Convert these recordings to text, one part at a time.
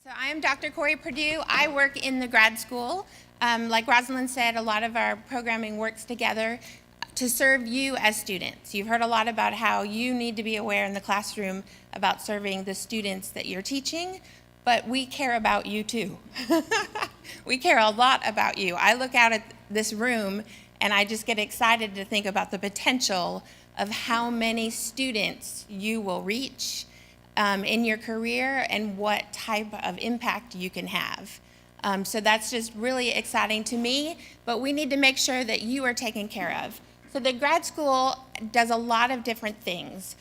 So I am Dr. Cori Perdue. I work in the grad school. Like Rosalind said, a lot of our programming works together to serve you as students. You've heard a lot about how you need to be aware in the classroom about serving the students that you're teaching, but we care about you too. We care a lot about you. I look out at this room and I just get excited to think about the potential of how many students you will reach in your career and what type of impact you can have. So that's just really exciting to me, but we need to make sure that you are taken care of. So the grad school does a lot of different things.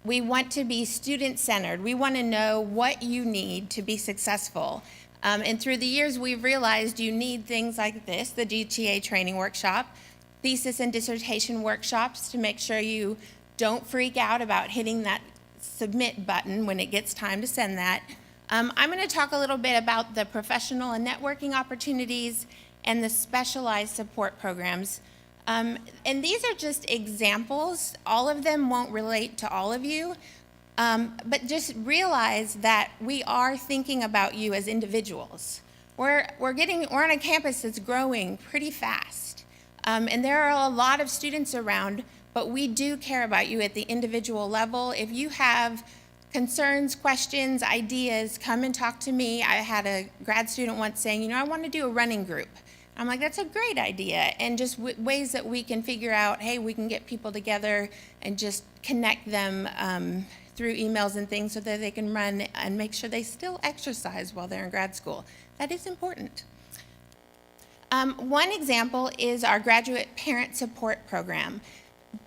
We want to be student-centered. We want to know what you need to be successful. And through the years, we've realized you need things like this, the GTA training workshop, thesis and dissertation workshops to make sure you don't freak out about hitting that submit button when it gets time to send that. I'm going to talk a little bit about the professional and networking opportunities and the specialized support programs. And these are just examples. All of them won't relate to all of you, but just realize that we are thinking about you as individuals. We're on a campus that's growing pretty fast, and there are a lot of students around, but we do care about you at the individual level. If you have concerns, questions, ideas, come and talk to me. I had a grad student once saying, I want to do a running group. I'm like, that's a great idea. And just ways that we can figure out, hey, we can get people together and just connect them through emails and things so that they can run and make sure they still exercise while they're in grad school. That is important. One example is our graduate parent support program.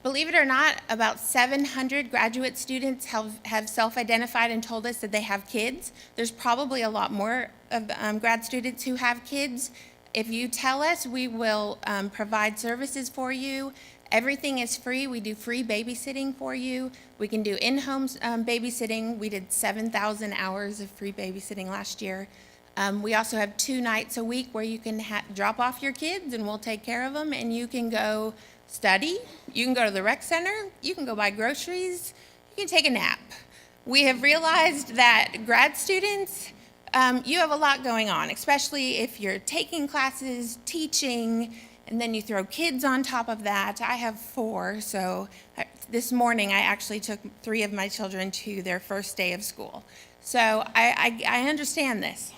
Believe it or not, about 700 graduate students have self-identified and told us that they have kids. There's probably a lot more of grad students who have kids. If you tell us, we will provide services for you. Everything is free. We do free babysitting for you. We can do in-home babysitting. We did 7,000 hours of free babysitting last year. We also have 2 nights a week where you can drop off your kids and we'll take care of them, and you can go study, you can go to the rec center, you can go buy groceries, you can take a nap. We have realized that grad students, you have a lot going on, especially if you're taking classes, teaching, and then you throw kids on top of that. I have 4, so this morning I actually took 3 of my children to their first day of school. So I understand this.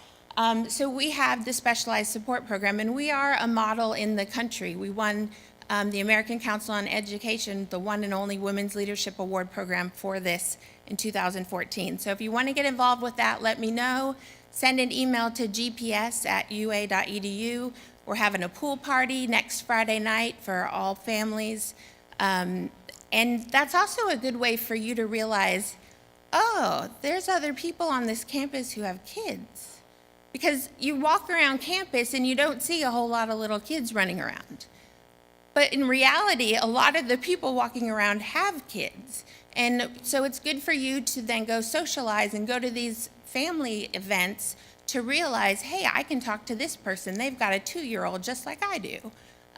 So we have the specialized support program, and we are a model in the country. We won the American Council on Education, the one and only Women's Leadership Award program for this in 2014. So if you want to get involved with that, let me know. Send an email to gps@ua.edu. We're having a pool party next Friday night for all families. And that's also a good way for you to realize, oh, there's other people on this campus who have kids. Because you walk around campus and you don't see a whole lot of little kids running around. But in reality, a lot of the people walking around have kids. And so it's good for you to then go socialize and go to these family events to realize, hey, I can talk to this person. They've got a 2-year-old just like I do.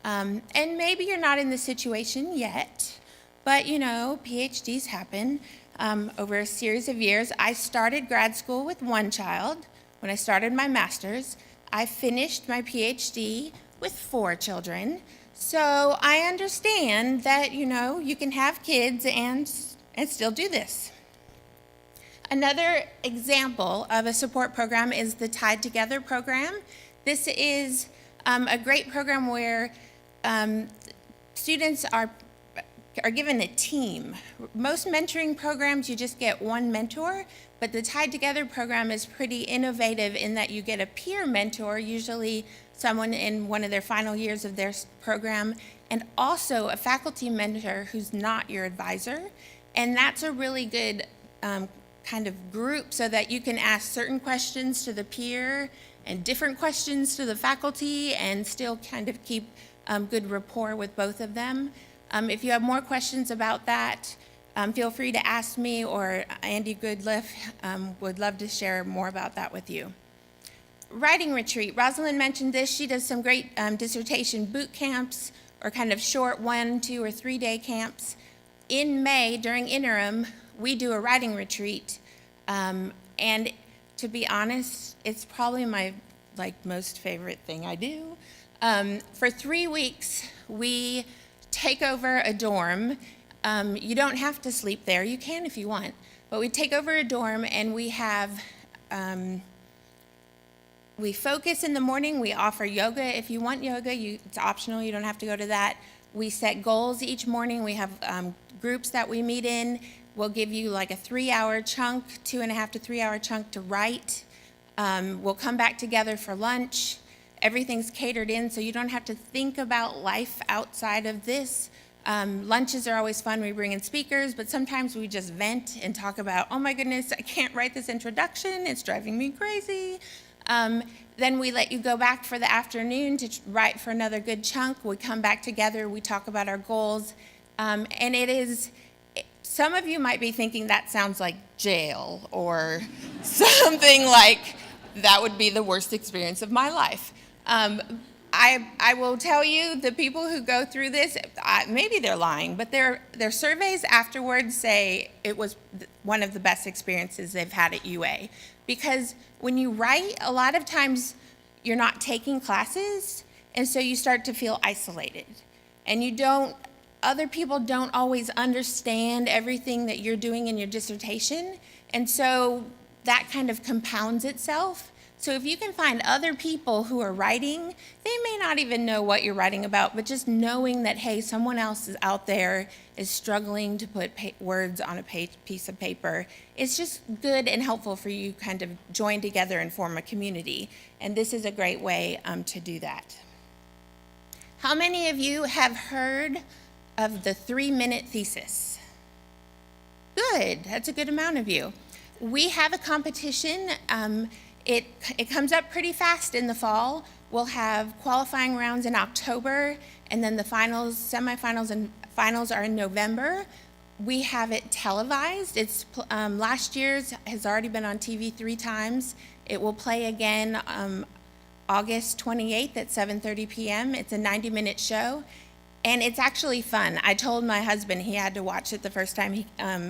And maybe you're not in the situation yet, but PhDs happen over a series of years. I started grad school with 1 child. When I started my master's, I finished my PhD with 4 children. So I understand that, you can have kids and still do this. Another example of a support program is the Tied Together program. This is a great program where students are given a team. Most mentoring programs, you just get 1 mentor, but the Tied Together program is pretty innovative in that you get a peer mentor, usually someone in one of their final years of their program, and also a faculty mentor who's not your advisor. And that's a really good kind of group so that you can ask certain questions to the peer and different questions to the faculty and still kind of keep good rapport with both of them. If you have more questions about that, feel free to ask me, or Andy Goodliff would love to share more about that with you. Writing retreat. Rosalind mentioned this. She does some great dissertation boot camps or kind of short 1, 2, or 3-day camps. In May, during interim, we do a writing retreat. And to be honest, it's probably my most favorite thing I do. For 3 weeks, we take over a dorm. You don't have to sleep there. You can if you want. But we take over a dorm, and we have, we focus in the morning. We offer yoga. If you want yoga, it's optional. You don't have to go to that. We set goals each morning. We have groups that we meet in. We'll give you like a 3-hour chunk, 2.5 to 3-hour chunk to write. We'll come back together for lunch. Everything's catered in, so you don't have to think about life outside of this. Lunches are always fun. We bring in speakers, but sometimes we just vent and talk about, oh my goodness, I can't write this introduction. It's driving me crazy. Then we let you go back for the afternoon to write for another good chunk. We come back together. We talk about our goals. And it is, some of you might be thinking that sounds like jail or something like that would be the worst experience of my life. I will tell you, the people who go through this, maybe they're lying, but their surveys afterwards say it was one of the best experiences they've had at UA. Because when you write, a lot of times you're not taking classes, and so you start to feel isolated. And other people don't always understand everything that you're doing in your dissertation, and so that kind of compounds itself. So if you can find other people who are writing, they may not even know what you're writing about, but just knowing that, hey, someone else is out there is struggling to put words on a piece of paper, it's just good and helpful for you kind of join together and form a community. And this is a great way to do that. How many of you have heard of the 3-minute thesis? Good, that's a good amount of you. We have a competition. It comes up pretty fast in the fall. We'll have qualifying rounds in October, and then the finals, semifinals, and finals are in November. We have it televised. It's last year's has already been on TV 3 times. It will play again August 28th at 7:30 p.m. It's a 90-minute show, and it's actually fun. I told my husband he had to watch it the first time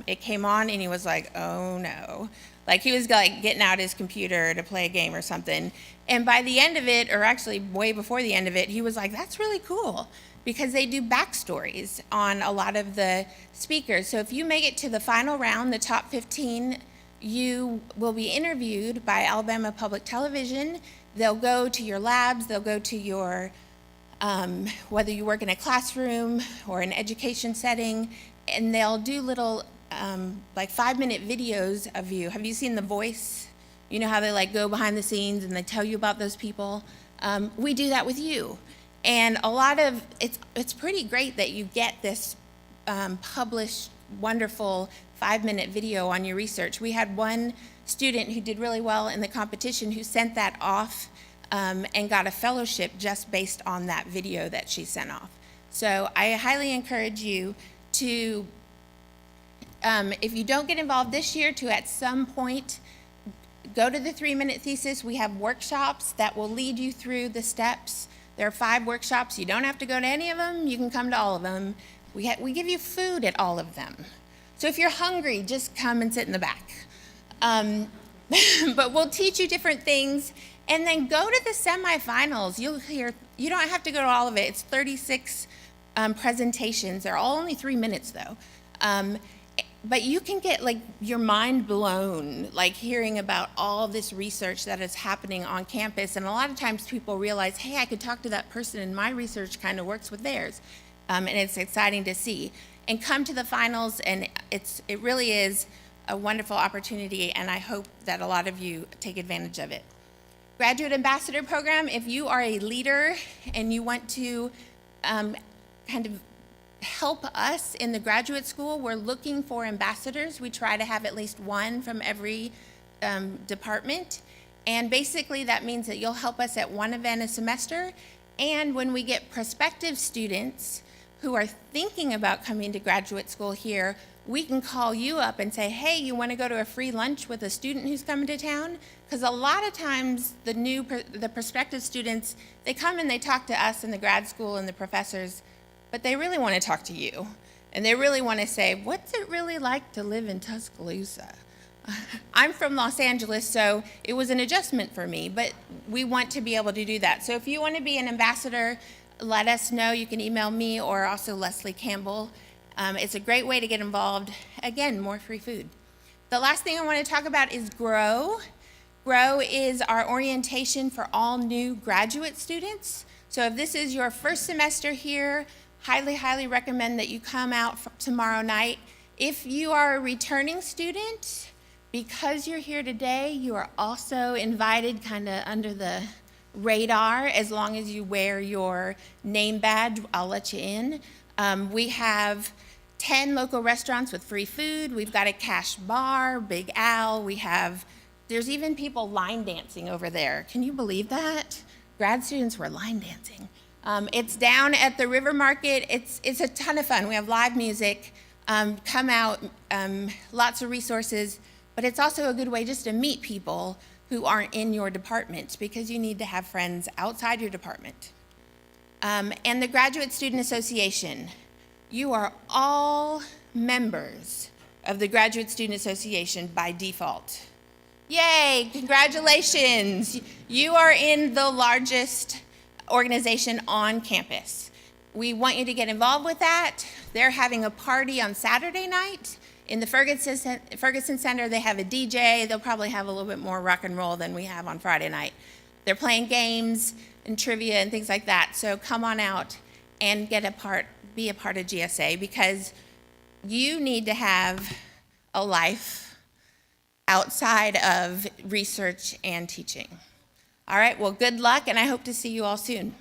it came on, and he was like, oh no. Like he was getting out his computer to play a game or something. And by the end of it, or actually way before the end of it, he was like, that's really cool, because they do backstories on a lot of the speakers. So if you make it to the final round, the top 15, you will be interviewed by Alabama Public Television. They'll go to your labs, they'll go to your, whether you work in a classroom or an education setting, and they'll do little 5-minute videos of you. Have you seen The Voice? You know how they go behind the scenes and they tell you about those people? We do that with you. And a lot of, it's pretty great that you get this published, wonderful 5-minute video on your research. We had one student who did really well in the competition who sent that off and got a fellowship just based on that video that she sent off. So I highly encourage you to, if you don't get involved this year, to at some point go to the 3-minute thesis. We have workshops that will lead you through the steps. There are 5 workshops. You don't have to go to any of them. You can come to all of them. We give you food at all of them. So if you're hungry, just come and sit in the back. But we'll teach you different things. And then go to the semifinals. You don't have to go to all of it. It's 36 presentations. They're all only 3 minutes though. But you can get your mind blown, hearing about all this research that is happening on campus. And a lot of times people realize, hey, I could talk to that person and my research kind of works with theirs. And it's exciting to see. And come to the finals, and it really is a wonderful opportunity, and I hope that a lot of you take advantage of it. Graduate Ambassador Program, if you are a leader and you want to kind of help us in the graduate school, we're looking for ambassadors. We try to have at least one from every department. And basically that means that you'll help us at one event a semester. And when we get prospective students who are thinking about coming to graduate school here, we can call you up and say, hey, you want to go to a free lunch with a student who's coming to town? Because a lot of times the prospective students, they come and they talk to us in the grad school and the professors, but they really want to talk to you. And they really want to say, what's it really like to live in Tuscaloosa? I'm from Los Angeles, so it was an adjustment for me, but we want to be able to do that. So if you want to be an ambassador, let us know. You can email me or also Leslie Campbell. It's a great way to get involved. Again, more free food. The last thing I want to talk about is GROW. GROW is our orientation for all new graduate students. So if this is your first semester here, highly recommend that you come out tomorrow night. If you are a returning student, because you're here today, you are also invited kind of under the radar as long as you wear your name badge. I'll let you in. We have 10 local restaurants with free food. We've got a cash bar, Big Al. There's even people line dancing over there. Can you believe that? Grad students were line dancing. It's down at the River Market. It's a ton of fun. We have live music. Come out, lots of resources, but it's also a good way just to meet people who aren't in your department because you need to have friends outside your department. And the Graduate Student Association. You are all members of the Graduate Student Association by default. Yay, congratulations. You are in the largest organization on campus. We want you to get involved with that. They're having a party on Saturday night in the Ferguson Center. They have a DJ. They'll probably have a little bit more rock and roll than we have on Friday night. They're playing games and trivia and things like that. So come on out and be a part of GSA because you need to have a life outside of research and teaching. All right, well, good luck, and I hope to see you all soon.